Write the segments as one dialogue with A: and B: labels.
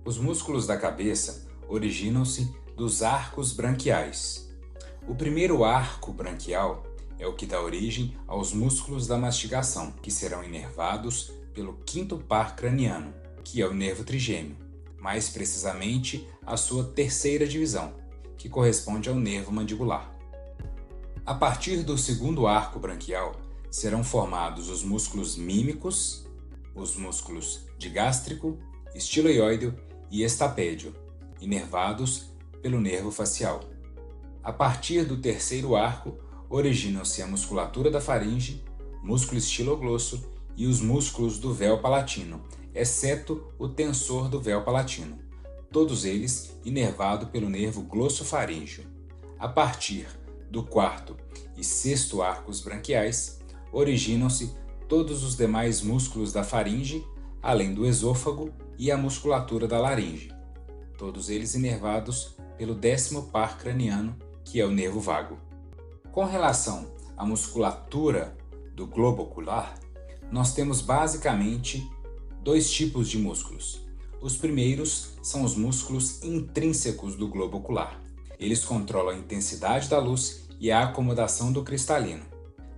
A: Os músculos da cabeça originam-se dos arcos branquiais. O primeiro arco branquial é o que dá origem aos músculos da mastigação, que serão inervados pelo quinto par craniano, que é o nervo trigêmeo, mais precisamente a sua terceira divisão, que corresponde ao nervo mandibular. A partir do segundo arco branquial, serão formados os músculos mímicos, os músculos digástrico, estiloióideo e estapédio, inervados pelo nervo facial. A partir do terceiro arco, originam-se a musculatura da faringe, músculo estiloglosso e os músculos do véu palatino, exceto o tensor do véu palatino, todos eles inervados pelo nervo glossofaríngeo. A partir do quarto e sexto arcos branquiais, originam-se todos os demais músculos da faringe, além do esôfago e a musculatura da laringe, todos eles inervados pelo décimo par craniano, que é o nervo vago. Com relação à musculatura do globo ocular, nós temos basicamente dois tipos de músculos. Os primeiros são os músculos intrínsecos do globo ocular. Eles controlam a intensidade da luz e a acomodação do cristalino.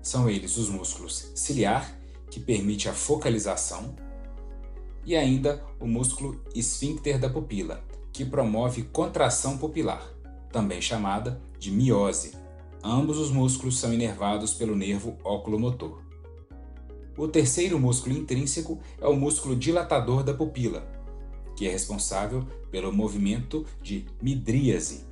A: São eles os músculos ciliar, que permite a focalização, e ainda o músculo esfíncter da pupila, que promove contração pupilar, também chamada de miose. Ambos os músculos são inervados pelo nervo oculomotor. O terceiro músculo intrínseco é o músculo dilatador da pupila, que é responsável pelo movimento de midríase.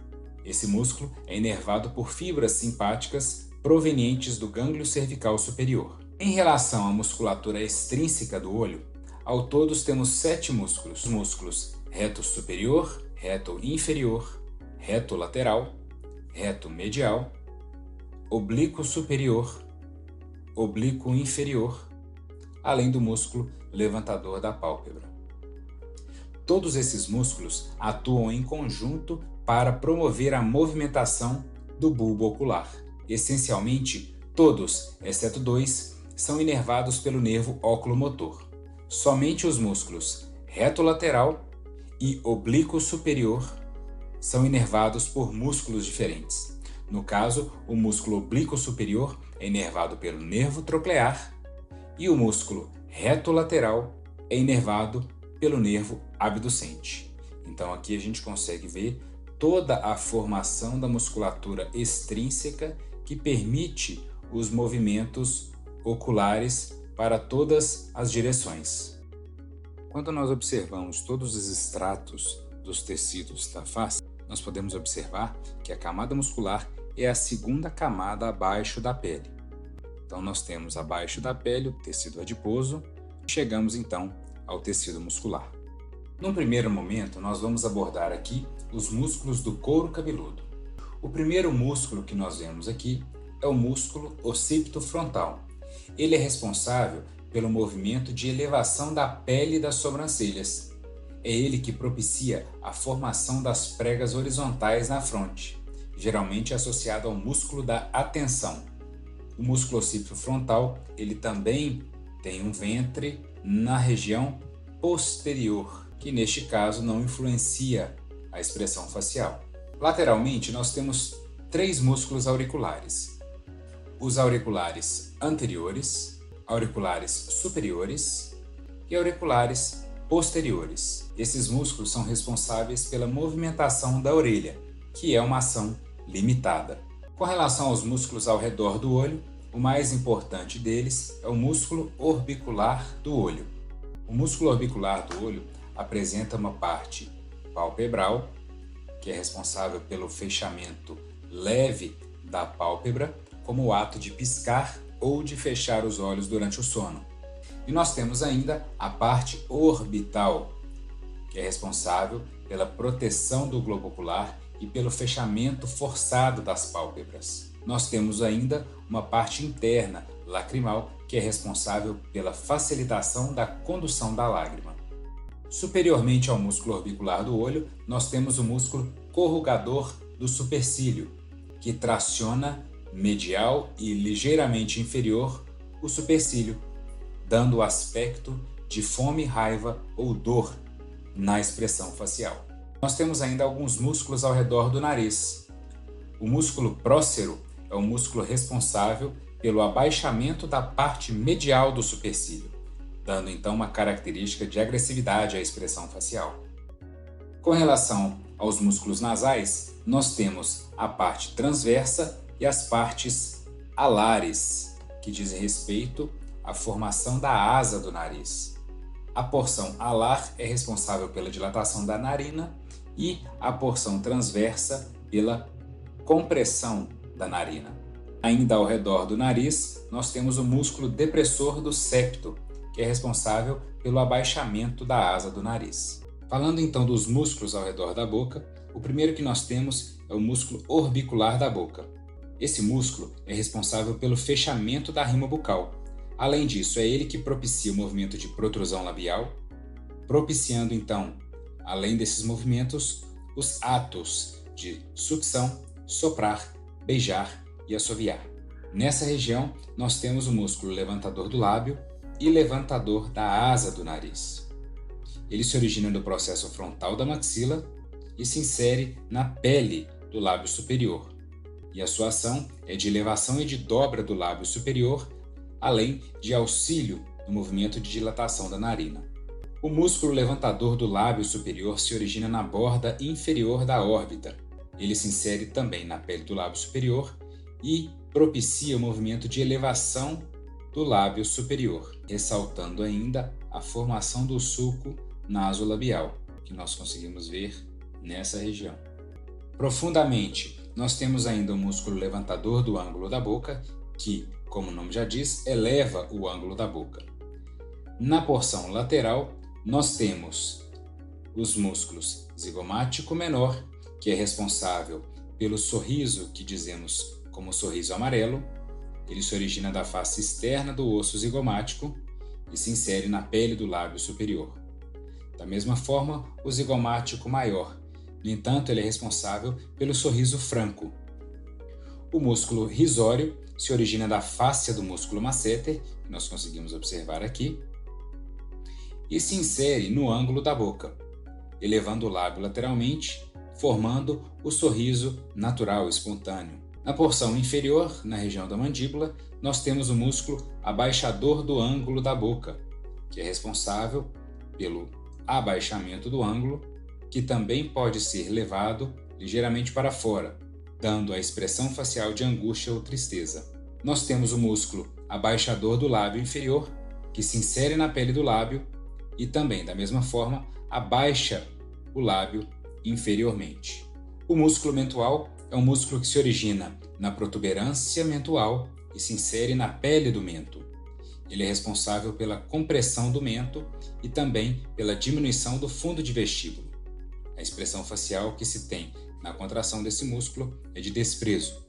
A: Esse músculo é inervado por fibras simpáticas provenientes do gânglio cervical superior. Em relação à musculatura extrínseca do olho, ao todo temos 7 músculos. Os músculos reto superior, reto inferior, reto lateral, reto medial, oblíquo superior, oblíquo inferior, além do músculo levantador da pálpebra. Todos esses músculos atuam em conjunto para promover a movimentação do bulbo ocular. Essencialmente, todos, exceto 2, são inervados pelo nervo oculomotor. Somente os músculos reto lateral e oblíquo superior são inervados por músculos diferentes. No caso, o músculo oblíquo superior é inervado pelo nervo troclear e o músculo reto lateral é inervado pelo nervo abducente. Então aqui a gente consegue ver toda a formação da musculatura extrínseca que permite os movimentos oculares para todas as direções. Quando nós observamos todos os estratos dos tecidos da face, nós podemos observar que a camada muscular é a segunda camada abaixo da pele. Então nós temos abaixo da pele o tecido adiposo e chegamos então ao tecido muscular. Num primeiro momento, nós vamos abordar aqui os músculos do couro cabeludo. O primeiro músculo que nós vemos aqui é o músculo occipito frontal. Ele é responsável pelo movimento de elevação da pele das sobrancelhas. É ele que propicia a formação das pregas horizontais na fronte, geralmente associado ao músculo da atenção. O músculo occipito frontal, ele também tem um ventre na região posterior, que neste caso não influencia a expressão facial. Lateralmente, nós temos 3 músculos auriculares. Os auriculares anteriores, auriculares superiores e auriculares posteriores. Esses músculos são responsáveis pela movimentação da orelha, que é uma ação limitada. Com relação aos músculos ao redor do olho, o mais importante deles é o músculo orbicular do olho. O músculo orbicular do olho apresenta uma parte palpebral, que é responsável pelo fechamento leve da pálpebra, como o ato de piscar ou de fechar os olhos durante o sono. E nós temos ainda a parte orbital, que é responsável pela proteção do globo ocular e pelo fechamento forçado das pálpebras. Nós temos ainda uma parte interna, lacrimal, que é responsável pela facilitação da condução da lágrima. Superiormente ao músculo orbicular do olho, nós temos o músculo corrugador do supercílio, que traciona medial e ligeiramente inferior o supercílio, dando o aspecto de fome, raiva ou dor. na expressão facial. Nós temos ainda alguns músculos ao redor do nariz. O músculo prócero é o músculo responsável pelo abaixamento da parte medial do supercílio, dando então uma característica de agressividade à expressão facial. Com relação aos músculos nasais, nós temos a parte transversa e as partes alares, que dizem respeito à formação da asa do nariz. A porção alar é responsável pela dilatação da narina e a porção transversa pela compressão da narina. Ainda ao redor do nariz, nós temos o músculo depressor do septo, que é responsável pelo abaixamento da asa do nariz. Falando então dos músculos ao redor da boca, o primeiro que nós temos é o músculo orbicular da boca. Esse músculo é responsável pelo fechamento da rima bucal. Além disso, é ele que propicia o movimento de protrusão labial, propiciando então, além desses movimentos, os atos de sucção, soprar, beijar e assoviar. Nessa região, nós temos o músculo levantador do lábio e levantador da asa do nariz. Ele se origina no processo frontal da maxila e se insere na pele do lábio superior. E a sua ação é de elevação e de dobra do lábio superior, além de auxílio no movimento de dilatação da narina. O músculo levantador do lábio superior se origina na borda inferior da órbita. Ele se insere também na pele do lábio superior e propicia o movimento de elevação do lábio superior, ressaltando ainda a formação do sulco nasolabial, que nós conseguimos ver nessa região. Profundamente, nós temos ainda o músculo levantador do ângulo da boca, que, como o nome já diz, eleva o ângulo da boca. Na porção lateral, nós temos os músculos zigomático menor, que é responsável pelo sorriso que dizemos como sorriso amarelo. Ele se origina da face externa do osso zigomático e se insere na pele do lábio superior. Da mesma forma, o zigomático maior. No entanto, ele é responsável pelo sorriso franco. O músculo risório se origina da fáscia do músculo masseter, que nós conseguimos observar aqui, e se insere no ângulo da boca, elevando o lábio lateralmente, formando o sorriso natural, espontâneo. Na porção inferior, na região da mandíbula, nós temos o músculo abaixador do ângulo da boca, que é responsável pelo abaixamento do ângulo, que também pode ser levado ligeiramente para fora, dando a expressão facial de angústia ou tristeza. Nós temos o músculo abaixador do lábio inferior, que se insere na pele do lábio e também, da mesma forma, abaixa o lábio inferiormente. O músculo mentual é um músculo que se origina na protuberância mentual e se insere na pele do mento. Ele é responsável pela compressão do mento e também pela diminuição do fundo de vestíbulo. A expressão facial que se tem na contração desse músculo é de desprezo.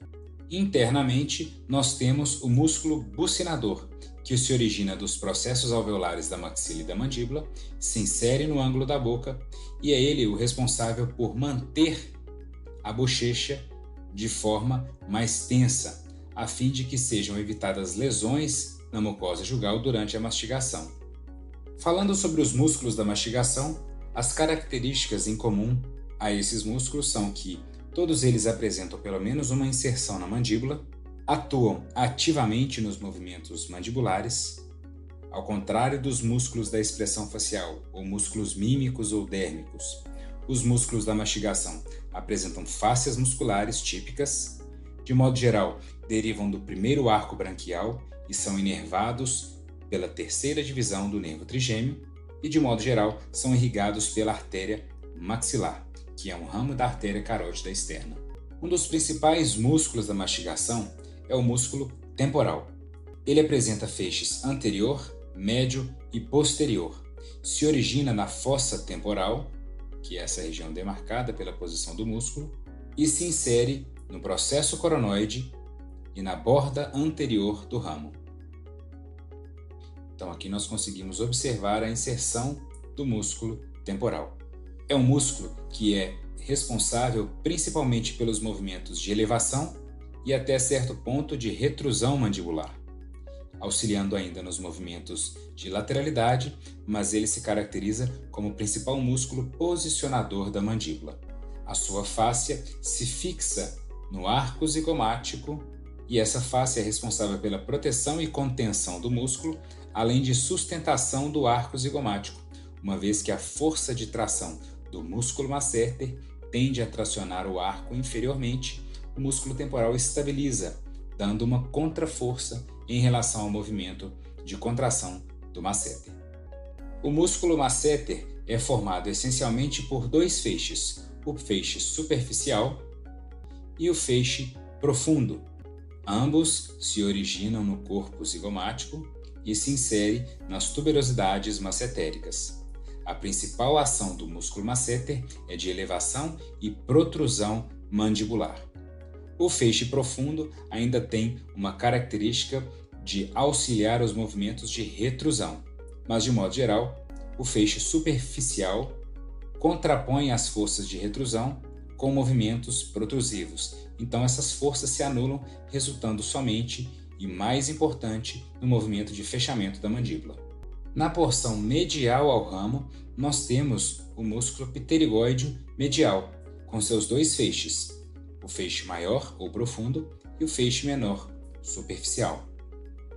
A: Internamente, nós temos o músculo bucinador, que se origina dos processos alveolares da maxila e da mandíbula, se insere no ângulo da boca e é ele o responsável por manter a bochecha de forma mais tensa, a fim de que sejam evitadas lesões na mucosa jugal durante a mastigação. Falando sobre os músculos da mastigação, as características em comum a esses músculos são que todos eles apresentam pelo menos uma inserção na mandíbula, atuam ativamente nos movimentos mandibulares, ao contrário dos músculos da expressão facial, ou músculos mímicos ou dérmicos. Os músculos da mastigação apresentam fáscias musculares típicas, de modo geral, derivam do primeiro arco branquial e são inervados pela terceira divisão do nervo trigêmeo e, de modo geral, são irrigados pela artéria maxilar, que é um ramo da artéria carótida externa. Um dos principais músculos da mastigação é o músculo temporal. Ele apresenta feixes anterior, médio e posterior. Se origina na fossa temporal, que é essa região demarcada pela posição do músculo, e se insere no processo coronoide e na borda anterior do ramo. Então aqui nós conseguimos observar a inserção do músculo temporal. É um músculo que é responsável principalmente pelos movimentos de elevação e até certo ponto de retrusão mandibular. auxiliando ainda nos movimentos de lateralidade, mas ele se caracteriza como o principal músculo posicionador da mandíbula. A sua fáscia se fixa no arco zigomático e essa fáscia é responsável pela proteção e contenção do músculo, além de sustentação do arco zigomático, uma vez que a força de tração do músculo masseter tende a tracionar o arco inferiormente, o músculo temporal estabiliza, dando uma contraforça em relação ao movimento de contração do masseter. O músculo masseter é formado essencialmente por dois feixes, o feixe superficial e o feixe profundo. Ambos se originam no corpo zigomático e se inserem nas tuberosidades massetéricas. A principal ação do músculo masseter é de elevação e protrusão mandibular. O feixe profundo ainda tem uma característica de auxiliar os movimentos de retrusão, mas de modo geral, o feixe superficial contrapõe as forças de retrusão com movimentos protrusivos. Então essas forças se anulam, resultando somente, e mais importante, no movimento de fechamento da mandíbula. Na porção medial ao ramo, nós temos o músculo pterigóide medial, com seus dois feixes, o feixe maior ou profundo e o feixe menor, superficial.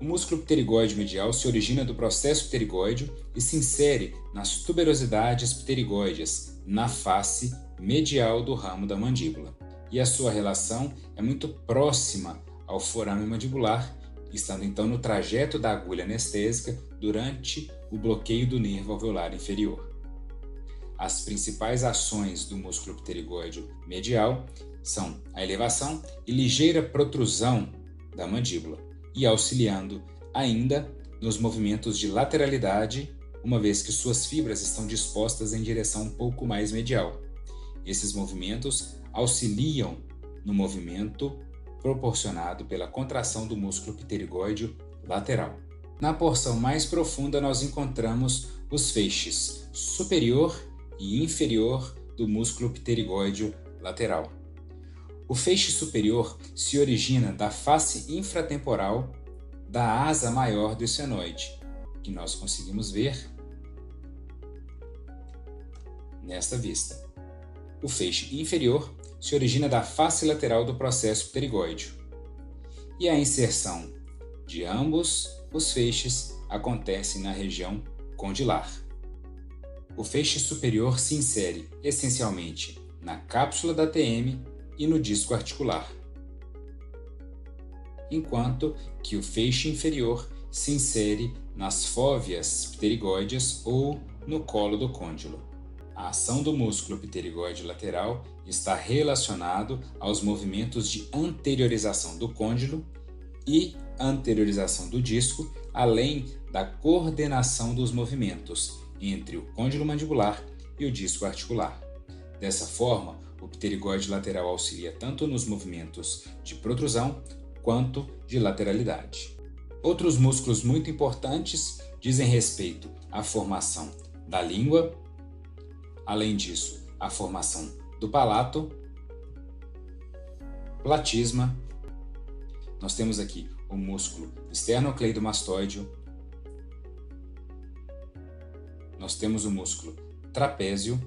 A: O músculo pterigóide medial se origina do processo pterigóide e se insere nas tuberosidades pterigóideas, na face medial do ramo da mandíbula. E a sua relação é muito próxima ao forame mandibular, estando então no trajeto da agulha anestésica durante o bloqueio do nervo alveolar inferior. As principais ações do músculo pterigóide medial são a elevação e ligeira protrusão da mandíbula, e auxiliando ainda nos movimentos de lateralidade, uma vez que suas fibras estão dispostas em direção um pouco mais medial. Esses movimentos auxiliam no movimento proporcionado pela contração do músculo pterigóide lateral. Na porção mais profunda nós encontramos os feixes superior e inferior do músculo pterigóide lateral. O feixe superior se origina da face infratemporal da asa maior do esfenoide, que nós conseguimos ver nesta vista. O feixe inferior se origina da face lateral do processo pterigóide. E a inserção de ambos os feixes acontece na região condilar. O feixe superior se insere essencialmente na cápsula da TM e no disco articular, enquanto que o feixe inferior se insere nas fóveas pterigóideas ou no colo do côndilo. A ação do músculo pterigóide lateral está relacionado aos movimentos de anteriorização do côndilo e anteriorização do disco, além da coordenação dos movimentos entre o côndilo mandibular e o disco articular. Dessa forma, o pterigóide lateral auxilia tanto nos movimentos de protrusão quanto de lateralidade. Outros músculos muito importantes dizem respeito à formação da língua, além disso, à formação do palato, platisma. Nós temos aqui o músculo esternocleidomastoideo, nós temos o músculo trapézio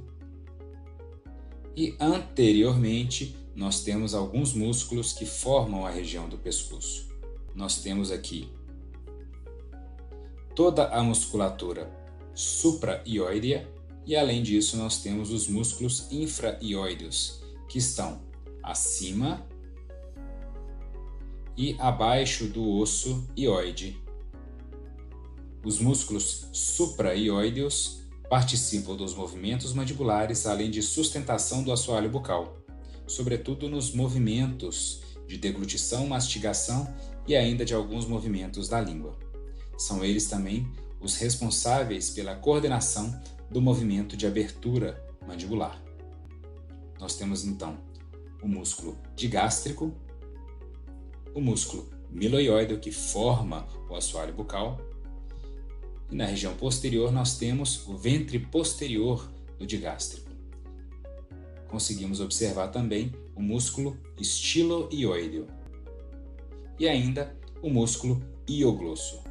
A: e anteriormente nós temos alguns músculos que formam a região do pescoço. Nós temos aqui toda a musculatura supraioidea e além disso nós temos os músculos infraioideus, que estão acima e abaixo do osso ióide. Os músculos supraioideus participam dos movimentos mandibulares, além de sustentação do assoalho bucal, sobretudo nos movimentos de deglutição, mastigação e ainda de alguns movimentos da língua. São eles também os responsáveis pela coordenação do movimento de abertura mandibular. Nós temos então o músculo digástrico, o músculo miloioideo, que forma o assoalho bucal, e na região posterior nós temos o ventre posterior do digástrico. Conseguimos observar também o músculo estiloioideo e ainda o músculo hioglosso.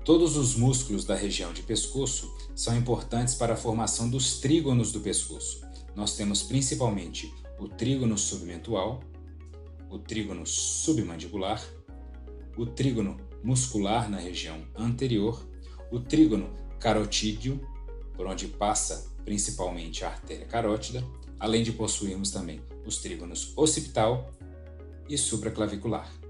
A: Todos os músculos da região de pescoço são importantes para a formação dos trígonos do pescoço. Nós temos principalmente o trígono submentual, o trígono submandibular, o trígono muscular na região anterior, o trígono carotídeo, por onde passa principalmente a artéria carótida, além de possuirmos também os trígonos occipital e supraclavicular.